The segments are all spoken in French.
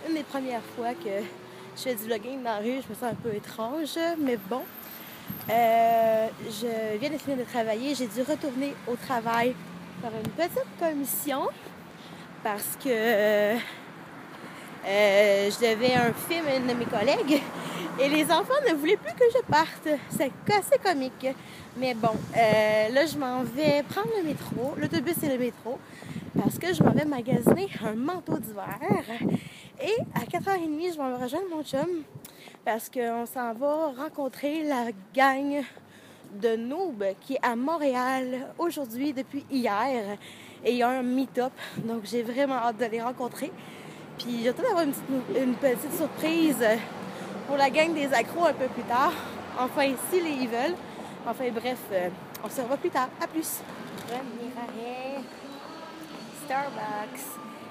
une des premières fois que je fais du vlogging dans la rue. Je me sens un peu étrange, mais bon. Je viens de finir de travailler. J'ai dû retourner au travail faire une petite commission parce que je devais un film à une de mes collègues et les enfants ne voulaient plus que je parte. C'est assez comique. Mais bon, là, je m'en vais prendre le métro. L'autobus et le métro parce que je m'en vais magasiner un manteau d'hiver. Et à 4h30, je m'en vais rejoindre mon chum parce qu'on s'en va rencontrer la gang de Noob qui est à Montréal aujourd'hui depuis hier. Et il y a un meet-up, donc j'ai vraiment hâte de les rencontrer. Puis j'ai hâte d'avoir une petite surprise pour la gang des accros un peu plus tard. Enfin, s'ils ils veulent. Enfin, bref, on se revoit plus tard. À plus! Premier arrêt, Starbucks.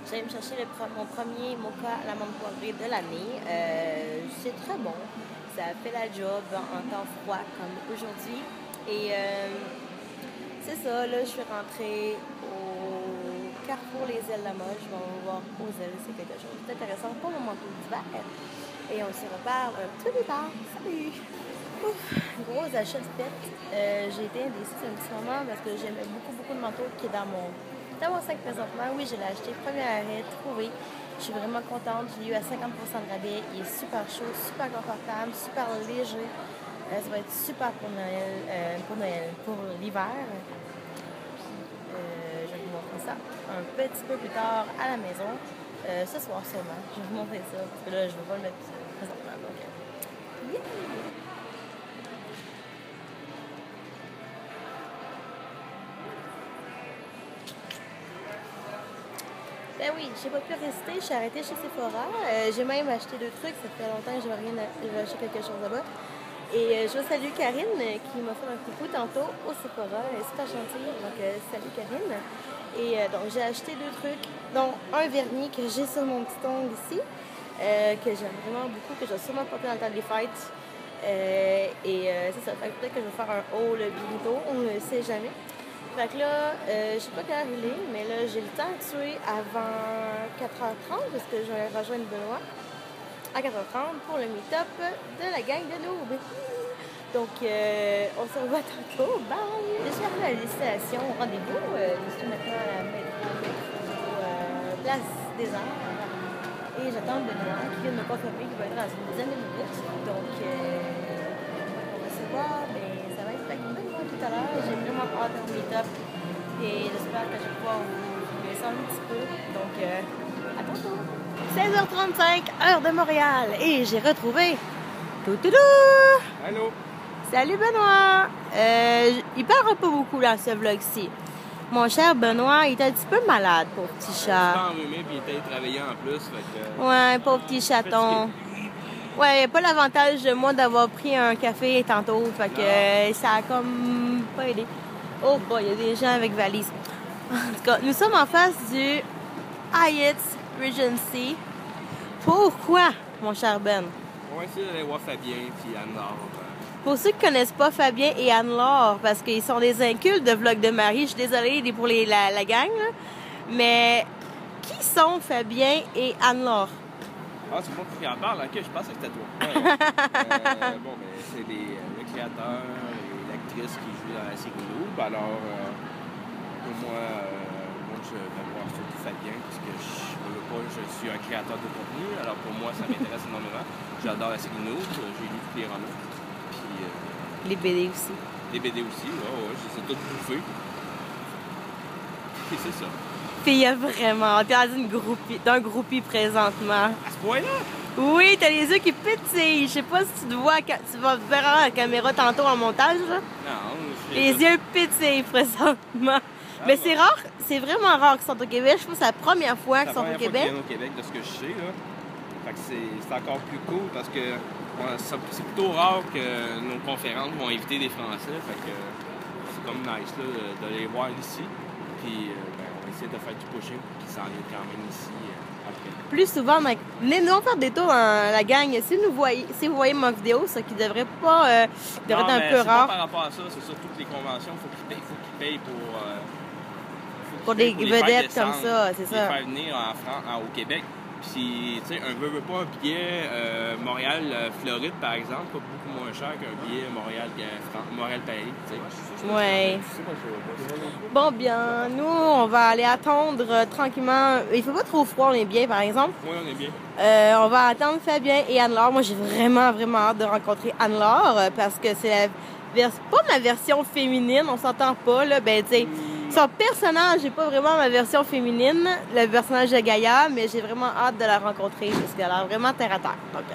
J'allais me chercher mon premier mocha à la menthe poivrée de l'année. C'est très bon. Ça fait la job en temps froid comme aujourd'hui. Et c'est ça, là, je suis rentrée au Carrefour Les Ailes Limoges. Je vais voir aux ailes, c'est quelque chose d'intéressant pour mon manteau d'hiver. Et on se reparle un petit peu plus tard. Salut! Ouf, gros achat de fête. J'ai été indécise un petit moment parce que j'aimais beaucoup de manteaux qui est dans mon sac présentement. Oui, je l'ai acheté. Premier arrêt, trouvé. Je suis vraiment contente. Je l'ai eu à 50% de rabais. Il est super chaud, super confortable, super léger. Ça va être super pour Noël, pour l'hiver. Je vais vous montrer ça un petit peu plus tard à la maison. Ce soir sûrement. Je vais vous montrer ça parce que là, je ne vais pas le mettre présentement. Donc, yeah! Ben oui, j'ai pas pu rester, je suis arrêtée chez Sephora. J'ai même acheté 2 trucs, ça fait longtemps que je n'avais acheté quelque chose là-bas. Et je salue Karine qui m'a fait un coucou tantôt au Sephora. Elle est super gentille, donc salut Karine. Et donc j'ai acheté 2 trucs, dont un vernis que j'ai sur mon petit ongle ici, que j'aime vraiment beaucoup, que je vais sûrement porter dans le temps des fêtes. C'est ça, fait que peut-être que je vais faire un haul bientôt, on ne sait jamais. Fait que là, je sais pas quelle heure il est, mais là, j'ai le temps de tuer avant 4h30 parce que je vais rejoindre Benoît à 4h30 pour le meet-up de la gang de Noob. Donc, on se revoit tantôt. Bye! Je suis arrivée à la destination, rendez-vous. Je suis maintenant à la Place des Arts. Et j'attends Benoît qui vient de me confirmer qu'il va être dans une dizaine de minutes. Donc, on va se voir, mais ça va être avec Benoît tout à l'heure. J'ai vraiment hâte au meet-up. Et j'espère que je vais pouvoir vous laisser un petit peu. Donc, à tantôt! 16h35, heure de Montréal. Et j'ai retrouvé Toutoudou! Allô? Salut Benoît! Il parlera pas beaucoup dans ce vlog-ci. Mon cher Benoît, il est un petit peu malade, pauvre petit chat. Il était enrhumé puis il était travaillé en plus. Fait que... Ouais, pauvre petit chaton. Ouais, il n'y a pas l'avantage de moi d'avoir pris un café tantôt. Fait que ça a comme pas aidé. Oh boy, il y a des gens avec valise. En tout cas, nous sommes en face du Hyatt Regency. Pourquoi, mon cher Ben? On va essayer d'aller voir Fabien puis Anne-Laure. Pour ceux qui ne connaissent pas Fabien et Anne-Laure, parce qu'ils sont des incultes de vlog de Marie, je suis désolée pour la gang, là, mais qui sont Fabien et Anne-Laure? Ah, c'est moi qui en parle, ok, je pense que c'était toi. Bon, ben, c'est le créateur et l'actrice qui joue dans la série Noob. Alors, pour moi, je vais voir surtout Fabien, parce que je suis un créateur de contenu. Alors, pour moi, ça m'intéresse énormément. J'adore la série Noob, j'ai lu tous les romans. Les BD aussi. Les BD aussi, ouais, je sais tout bouffer. Et c'est ça. Puis il y a vraiment, t'es dans un groupie présentement. À ce point-là? Oui, t'as les yeux qui pétillent. Je sais pas si tu te vois, tu vas verras à la caméra tantôt en montage, là. Non, les yeux pétillent présentement. Mais c'est rare, c'est vraiment rare qu'ils sont au Québec. Je pense que c'est la première fois qu'ils sont au Québec. C'est la première fois qu'ils viennent au Québec, de ce que je sais, là. Fait que c'est encore plus cool parce que c'est plutôt rare que nos conférences vont inviter des Français. Fait que c'est comme nice là, de les voir ici. Puis on va essayer de faire du pushing pour qu'ils s'en viennent quand même ici après. Plus souvent, venez-nous faire des tours la gang. Si vous voyez ma vidéo, ça qui devrait pas devrait être un peu rare. Pas par rapport à ça, c'est sur toutes les conventions, il faut qu'ils payent pour des vedettes comme ça, c'est ça. Les faire venir au Québec. Puis, tu sais, un veut pas un billet Montréal-Floride, par exemple, pas beaucoup moins cher qu'un billet Montréal-Paris, tu sais. Ouais. Bon, bien, nous, on va aller attendre tranquillement. Il faut pas trop froid, on est bien, par exemple. Oui, on est bien. On va attendre Fabien et Anne-Laure. Moi, j'ai vraiment, vraiment hâte de rencontrer Anne-Laure parce que c'est pas ma version féminine, on s'entend pas, là. Ben, tu sais, son personnage n'est pas vraiment ma version féminine, le personnage de Gaïa, mais j'ai vraiment hâte de la rencontrer parce qu'elle a l'air vraiment terre à terre. Donc,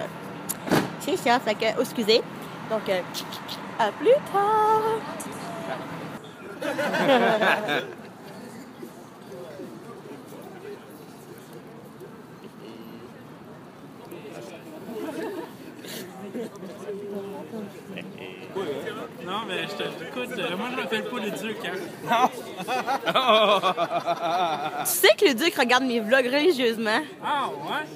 c'est ça, fait que, excusez. Donc, à plus tard! Non, mais écoute, moi je m'appelle pas le Duc, hein. Tu sais que le Duc regarde mes vlogs religieusement. Ah, ouais?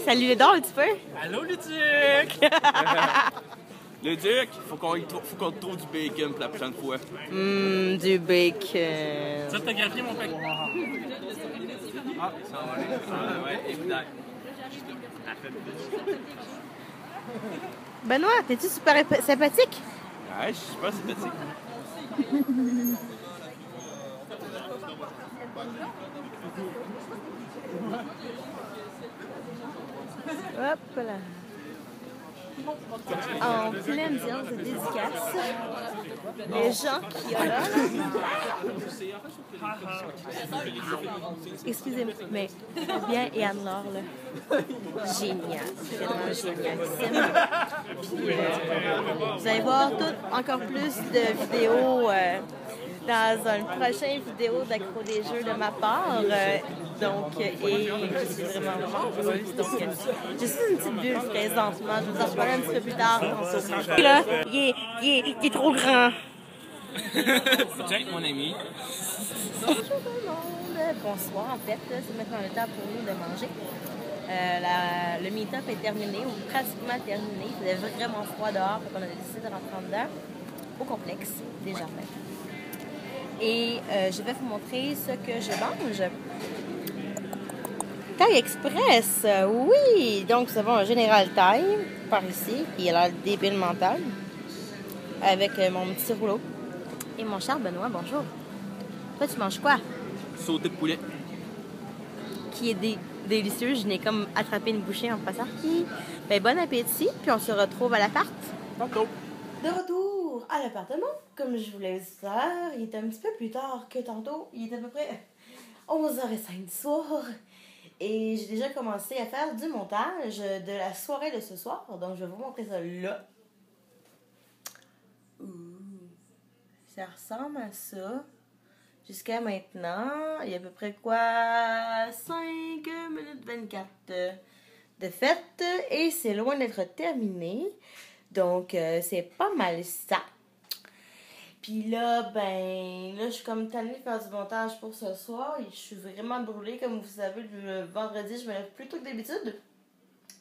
Salut les dents un petit peu. Allô, le Duc! Le Duc, faut qu'on te trouve du bacon pour la prochaine fois. Du bacon. Tu as photographié mon paquet? Ah, ça va aller. Ah, ouais, évidemment. Benoît, t'es-tu super sympathique? Ouais, je suis pas sympathique. Hop là. En pleine séance de dédicace, les gens qui ont là. Excusez-moi, mais Fabien et Anne-Laure, là, génial, vraiment génialissime. Puis, vous allez voir encore plus de vidéos dans une prochaine vidéo d'Accro des Jeux de ma part. Et je suis vraiment heureuse. Donc, je suis une petite bulle présentement. Je vous en parlerai un petit peu plus tard. Et là, il est trop grand. Jack, mon ami. Bonjour tout le monde. Bonsoir, en fait. C'est maintenant le temps pour nous de manger. Le meet-up est terminé, ou pratiquement terminé. Il faisait vraiment froid dehors, donc on a décidé de rentrer en dedans, au complexe des jardins. Et je vais vous montrer ce que je mange. Taille Express, oui! Donc, nous avons un Général Taille, par ici, qui a l'air débile mental, avec mon petit rouleau. Et mon cher Benoît, bonjour. Toi, tu manges quoi? Sauté de poulet. Qui est délicieux. Je n'ai comme attrapé une bouchée en passant. Ben, bon appétit, puis on se retrouve à l'appart. Tantôt. De retour à l'appartement. Comme je vous l'ai dit tout à l'heure, il est un petit peu plus tard que tantôt. Il est à peu près 11h05 du soir. Et j'ai déjà commencé à faire du montage de la soirée de ce soir. Donc, je vais vous montrer ça là. Ça ressemble à ça. Jusqu'à maintenant, il y a à peu près 5 minutes 24 de fête. Et c'est loin d'être terminé. Donc, c'est pas mal ça. Puis là, je suis comme tannée de faire du montage pour ce soir. Et je suis vraiment brûlée. Comme vous savez, le vendredi, je me lève plus tôt que d'habitude.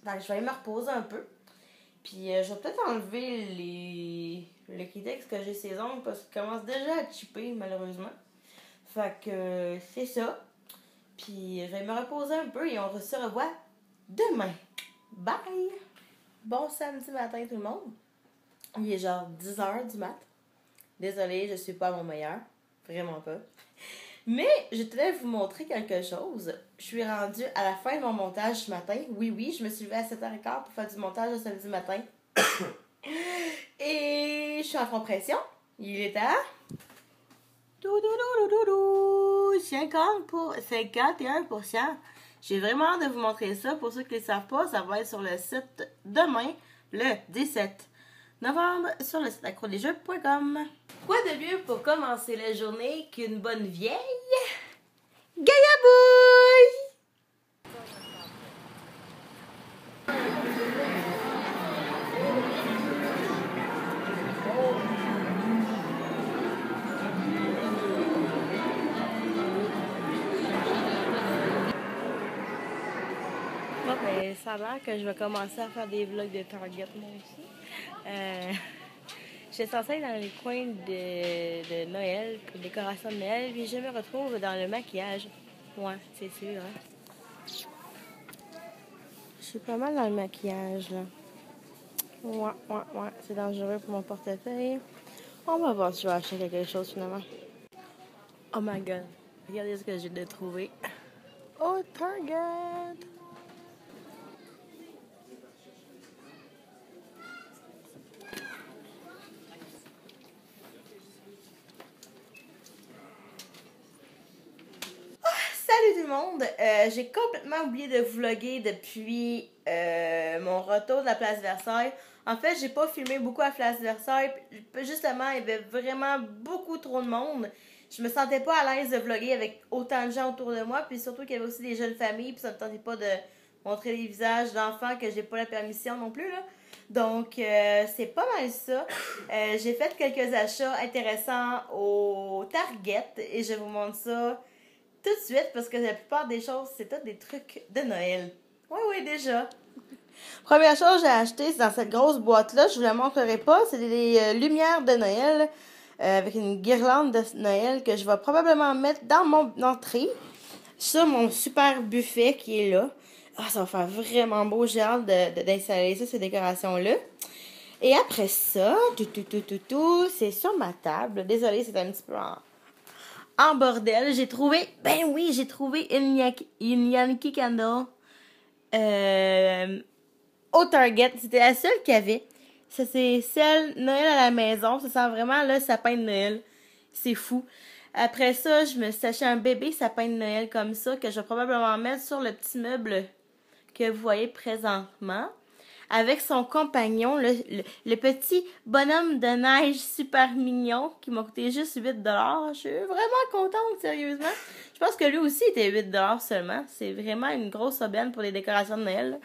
Donc, je vais aller me reposer un peu. Puis, je vais peut-être enlever les Kitex que j'ai ces ongles parce qu'ils commencent déjà à chipper, malheureusement. Fait que c'est ça. Puis, je vais me reposer un peu et on se revoit demain. Bye! Bon samedi matin, tout le monde. Il est genre 10h du mat'. Désolée, je suis pas à mon meilleur. Vraiment pas. Mais je tenais à vous montrer quelque chose. Je suis rendue à la fin de mon montage ce matin. Oui, je me suis levée à 7h15 pour faire du montage le samedi matin. Et je suis en compression. Il est à 51%. J'ai vraiment hâte de vous montrer ça. Pour ceux qui ne le savent pas, ça va être sur le site demain, le 17 novembre, sur le site accrodesjeux.com. Quoi de mieux pour commencer la journée qu'une bonne vieille Gaïabouille? Bon, ben, ça a l'air que je vais commencer à faire des vlogs de Target, moi aussi. J'étais censée aller dans les coins de Noël, pour décoration de Noël, puis je me retrouve dans le maquillage. Ouais, c'est sûr, hein. suis pas mal dans le maquillage, là. Ouais. C'est dangereux pour mon portefeuille. On va voir si je vais acheter quelque chose, finalement. Oh my God. Regardez ce que j'ai de trouver. Oh, Target! Salut tout le monde! J'ai complètement oublié de vlogger depuis mon retour de la place Versailles. En fait, j'ai pas filmé beaucoup à place Versailles. Justement, il y avait vraiment beaucoup trop de monde. Je me sentais pas à l'aise de vlogger avec autant de gens autour de moi. Puis surtout qu'il y avait aussi des jeunes familles. Puis ça me tentait pas de montrer les visages d'enfants que j'ai pas la permission non plus, là. Donc, c'est pas mal ça. J'ai fait quelques achats intéressants au Target. Et je vous montre ça tout de suite parce que la plupart des choses, c'est tout des trucs de Noël. Oui, déjà. Première chose que j'ai acheté, c'est dans cette grosse boîte-là. Je vous la montrerai pas. C'est des lumières de Noël avec une guirlande de Noël que je vais probablement mettre dans mon entrée sur mon super buffet qui est là. Ah, ça va faire vraiment beau. J'ai hâte d'installer ça, ces décorations-là. Et après ça, c'est sur ma table. Désolée, c'est un petit peu en bordel. J'ai trouvé une Yankee Candle au Target. C'était la seule qu'il y avait. Ça, c'est celle Noël à la maison. Ça sent vraiment le sapin de Noël. C'est fou. Après ça, je me suis acheté un bébé sapin de Noël comme ça que je vais probablement mettre sur le petit meuble que vous voyez présentement. Avec son compagnon, le petit bonhomme de neige super mignon qui m'a coûté juste 8 $. Je suis vraiment contente, sérieusement. Je pense que lui aussi était 8 $ seulement. C'est vraiment une grosse aubaine pour les décorations de Noël.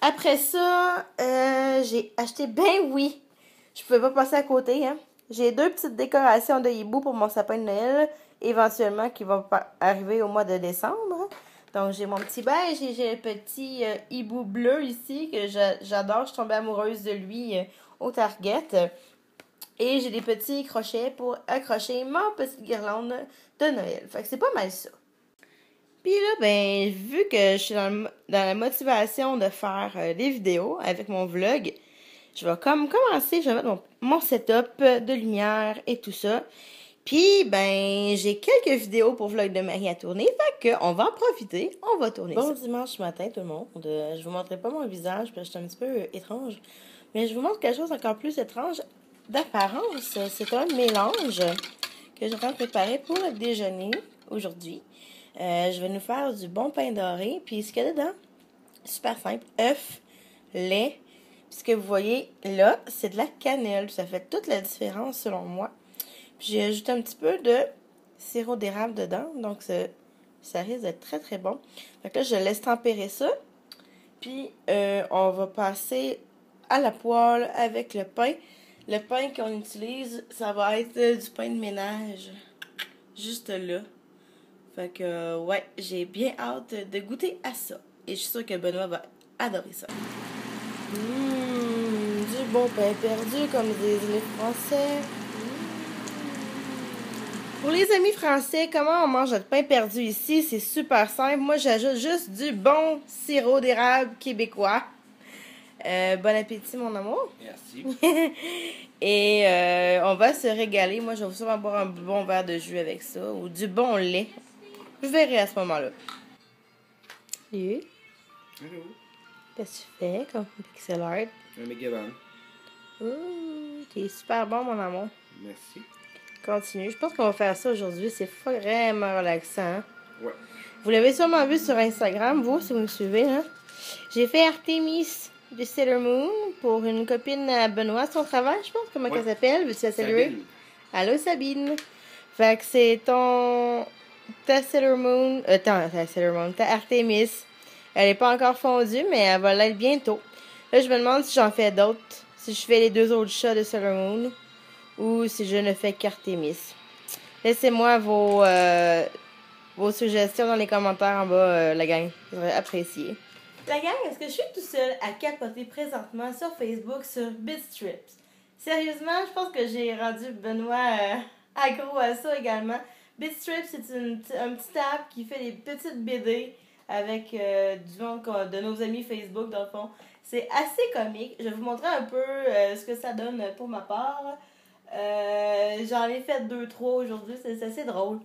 Après ça, j'ai acheté, je pouvais pas passer à côté, hein. J'ai 2 petites décorations de hibou pour mon sapin de Noël, éventuellement qui vont arriver au mois de décembre. Donc, j'ai mon petit beige et j'ai le petit hibou bleu ici que j'adore. Je suis tombée amoureuse de lui au Target. Et j'ai des petits crochets pour accrocher ma petite guirlande de Noël. Fait que c'est pas mal ça. Puis là, vu que je suis dans la motivation de faire des vidéos avec mon vlog, je vais commencer, je vais mettre mon setup de lumière et tout ça. Puis, j'ai quelques vidéos pour vlog de Marie à tourner, fait qu'on va en profiter, on va tourner ça. Bon dimanche matin tout le monde, je vous montrerai pas mon visage parce que je suis un petit peu étrange, mais je vous montre quelque chose encore plus étrange d'apparence. C'est un mélange que je vais préparer pour le déjeuner aujourd'hui. Je vais nous faire du bon pain doré, puis ce qu'il y a dedans, super simple, œufs, lait, puis ce que vous voyez là, c'est de la cannelle, ça fait toute la différence selon moi. J'ai ajouté un petit peu de sirop d'érable dedans. Donc, ça risque d'être très, très bon. Donc là, je laisse tempérer ça. Puis, on va passer à la poêle avec le pain. Le pain qu'on utilise, ça va être du pain de ménage. Juste là. Fait que, ouais, j'ai bien hâte de goûter à ça. Et je suis sûre que Benoît va adorer ça. Du bon pain perdu, comme disent les Français. Pour les amis français, comment on mange notre pain perdu ici? C'est super simple. Moi, j'ajoute juste du bon sirop d'érable québécois. Bon appétit, mon amour. Merci. Et on va se régaler. Moi, je vais sûrement boire un bon verre de jus avec ça. Ou du bon lait. Je verrai à ce moment-là. Salut. Allô? Qu'est-ce que tu fais comme pixel art? Un mégaban. Ouh, t'es super bon, mon amour. Merci. Continue. Je pense qu'on va faire ça aujourd'hui. C'est vraiment relaxant. Hein? Ouais. Vous l'avez sûrement vu sur Instagram, vous, si vous me suivez. Hein? J'ai fait Artemis de Sailor Moon pour une copine à Benoît, son travail, je pense. Comment elle s'appelle? Veux-tu la saluer? Sabine. Allô, Sabine. Fait que c'est ta Sailor Moon. Ta Artemis. Elle n'est pas encore fondue, mais elle va l'être bientôt. Là, je me demande si j'en fais d'autres. Si je fais les 2 autres chats de Sailor Moon. Ou si je ne fais qu'Artemis. Laissez-moi vos suggestions dans les commentaires en bas, la gang. J'aurais apprécié. La gang, est-ce que je suis tout seul à capoter présentement sur Facebook sur Bitstrips? Sérieusement, je pense que j'ai rendu Benoît accro à ça également. Bitstrips, c'est un petit app qui fait des petites BD avec du monde de nos amis Facebook, dans le fond. C'est assez comique. Je vais vous montrer un peu ce que ça donne pour ma part. J'en ai fait 2-3 aujourd'hui, c'est assez drôle.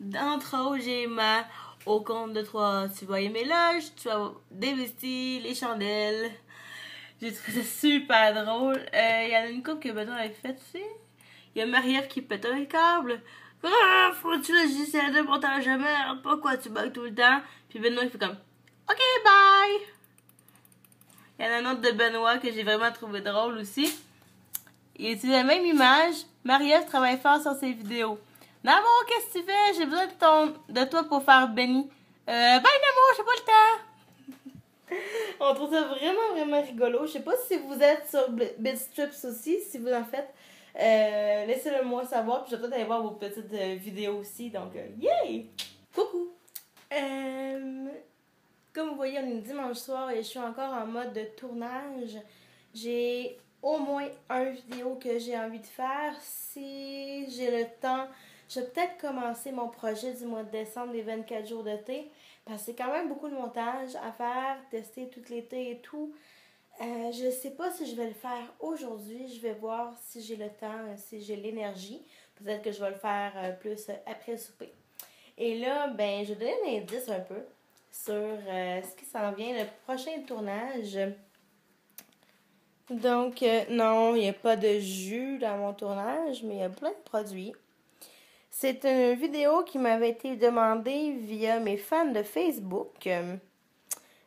D'entre autres, j'ai ma au compte de 3, tu vas aimer l'âge, tu vas dévestir les chandelles. J'ai trouvé ça super drôle. Il y en a une couple que Benoît avait fait, tu sais. Il y a Marie-Ève qui pète un câble. Ah, faut-tu le logiciel de montage de merde? Pourquoi tu bugs tout le temps? Puis Benoît il fait comme OK, bye! Il y en a un autre de Benoît que j'ai vraiment trouvé drôle aussi. Il utilise la même image. Marie-Ève travaille fort sur ses vidéos. Namo, qu'est-ce que tu fais? J'ai besoin de toi pour faire Benny. Bye Namo, j'ai pas le temps. On trouve ça vraiment, vraiment rigolo. Je sais pas si vous êtes sur Bitstrips aussi, si vous en faites. Laissez-le moi savoir. Puis je vais peut-être aller voir vos petites vidéos aussi. Donc, yay! Coucou! Comme vous voyez, on est dimanche soir et je suis encore en mode de tournage. J'ai au moins une vidéo que j'ai envie de faire. Si j'ai le temps, je vais peut-être commencer mon projet du mois de décembre des 24 jours de thé. Parce que c'est quand même beaucoup de montage à faire, tester tout l'été et tout. Je ne sais pas si je vais le faire aujourd'hui. Je vais voir si j'ai le temps, si j'ai l'énergie. Peut-être que je vais le faire plus après le souper. Et là, ben, je vais donner un indice un peu sur ce qui s'en vient, le prochain tournage. Donc, non, il n'y a pas de jus dans mon tournage, mais il y a plein de produits. C'est une vidéo qui m'avait été demandée via mes fans de Facebook.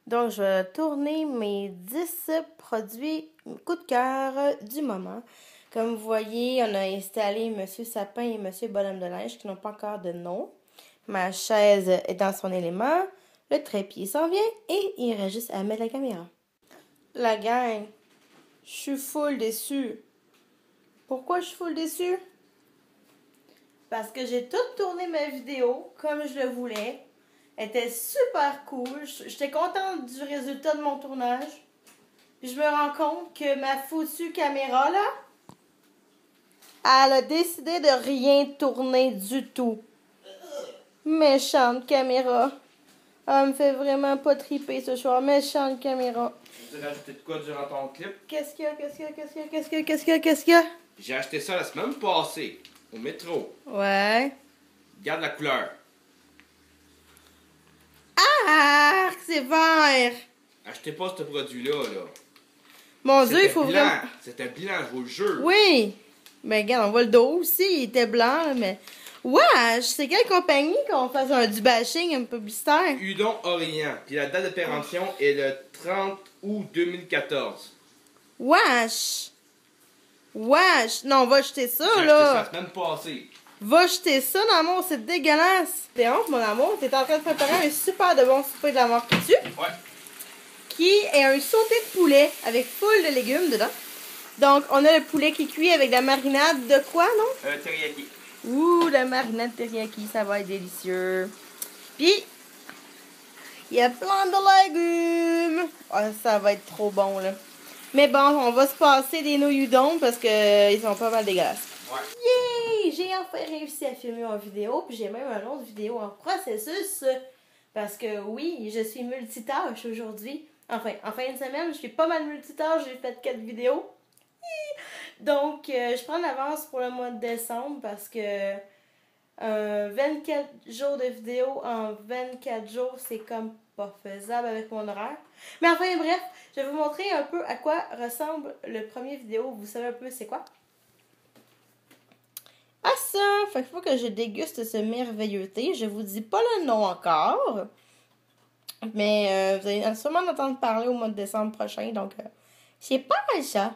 Donc, je vais tourner mes 10 produits coup de cœur du moment. Comme vous voyez, on a installé Monsieur Sapin et Monsieur Bonhomme de Neige qui n'ont pas encore de nom. Ma chaise est dans son élément. Le trépied s'en vient et il reste juste à mettre la caméra. La gang, je suis full déçue. Pourquoi je suis full déçue? Parce que j'ai tout tourné ma vidéo comme je le voulais. Elle était super cool. J'étais contente du résultat de mon tournage. Puis je me rends compte que ma foutue caméra, là, elle a décidé de rien tourner du tout. Méchante caméra. Elle me fait vraiment pas triper ce soir. Méchante caméra. Tu veux rajouter de quoi durant ton clip? Qu'est-ce qu'il y a? J'ai acheté ça la semaine passée, au métro. Ouais. Regarde la couleur. Ah, c'est vert. Achetez pas ce produit-là, là. Mon Dieu, il faut blanc. vraiment... C'était blanc, je vous le jure. Oui. Mais regarde, on voit le dos aussi, il était blanc, mais... Wesh, c'est quelle compagnie qu'on fasse du bashing un peu publicitaire? Udon Orient. Puis la date de péremption est le 30 août 2014. Wesh. Non, va jeter ça, J'ai là. acheté ça la semaine passée. Va jeter ça, mon amour, c'est dégueulasse. T'es honte, mon amour, t'es en train de préparer un super de bon souper de la mort qui tue. Ouais. Qui est un sauté de poulet avec full de légumes dedans. Donc, on a le poulet qui cuit avec de la marinade de quoi, non? Teriyaki. Ouh, la marinade teriyaki, ça va être délicieux. Puis, il y a plein de légumes. Oh, ça va être trop bon, là. Mais bon, on va se passer des nouilles udon parce que ils sont pas mal dégueulasses. Ouais. Yay! J'ai enfin réussi à filmer en vidéo, puis j'ai même une autre vidéo en processus. Parce que oui, je suis multitâche aujourd'hui. Enfin, en fin de semaine, je suis pas mal multitâche, j'ai fait 4 vidéos. Donc, je prends l'avance pour le mois de décembre parce que 24 jours de vidéo en 24 jours, c'est comme pas faisable avec mon horaire. Mais enfin, bref, je vais vous montrer un peu à quoi ressemble le premier vidéo. Vous savez un peu c'est quoi? Ah ça! Fait qu'il faut que je déguste ce merveilleux thé. Je vous dis pas le nom encore. Mais vous allez sûrement en entendre parler au mois de décembre prochain. Donc, c'est pas mal ça.